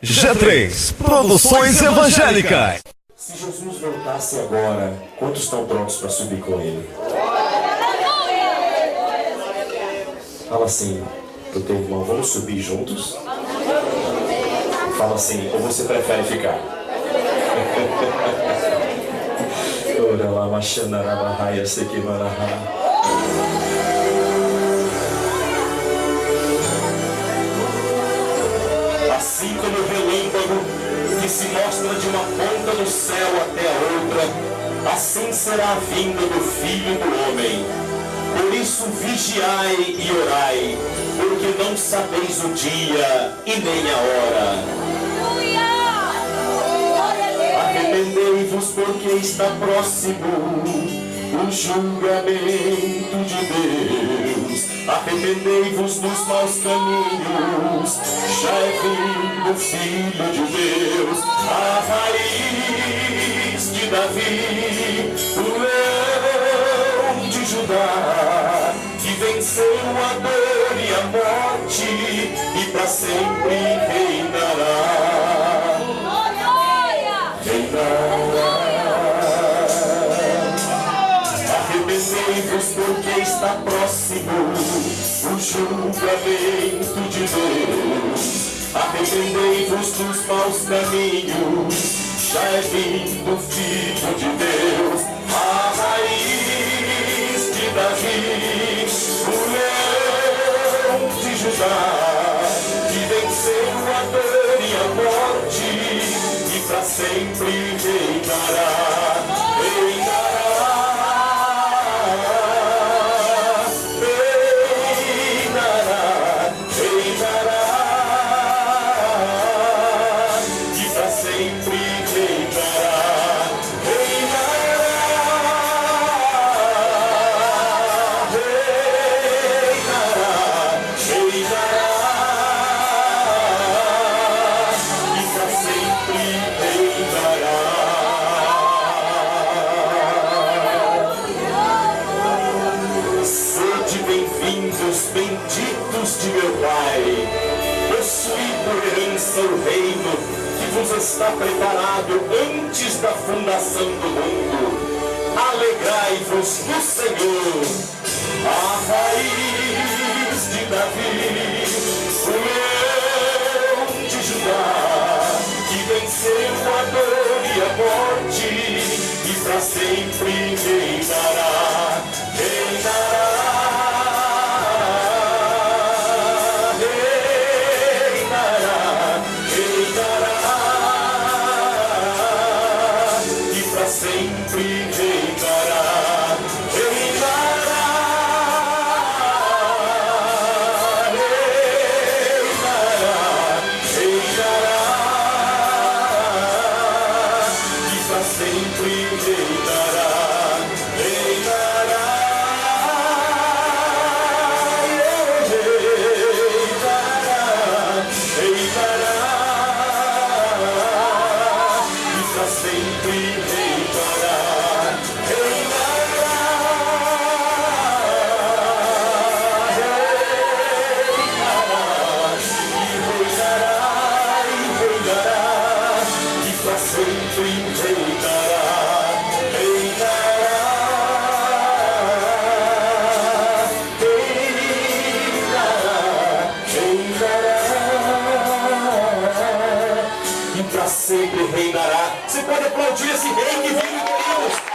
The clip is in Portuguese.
G3 Produções Evangélicas. Se Jesus voltasse agora, quantos estão prontos para subir com ele? Fala assim pro teu irmão, vamos subir juntos? Fala assim, ou você prefere ficar? Ora lá, machanarabarraia, sequimarahá. Assim como o relâmpago que se mostra de uma ponta do céu até a outra, assim será a vinda do Filho do Homem. Por isso vigiai e orai, porque não sabeis o dia e nem a hora. Arrependei-vos, porque está próximo o julgamento de Deus. Arrependei-vos dos maus caminhos, já é vindo o Filho de Deus, a raiz de Davi, o leão de Judá, que venceu a dor e a morte, e para sempre reinará. Arrependei-vos, porque está próximo o julgamento de Deus. Arrependei-vos dos maus caminhos, já é vindo o Filho de Deus, a raiz de Davi, o leão de Judá, que venceu a dor e a morte, e para sempre reinará. Benditos de meu Pai, possuí por herança o reino que vos está preparado antes da fundação do mundo. Alegrai-vos no Senhor, a raiz de Davi, o leão de Judá, que venceu a dor e a morte, e para sempre reinará, reinará. Sempre reinará, reinará, reinará, reinará, e para sempre reinará, reinará, reinará, reinará, e para sempre reinará. Sempre reinará, reinará, reinará, reinará, e para sempre reinará. Você pode aplaudir esse rei que vive, Deus.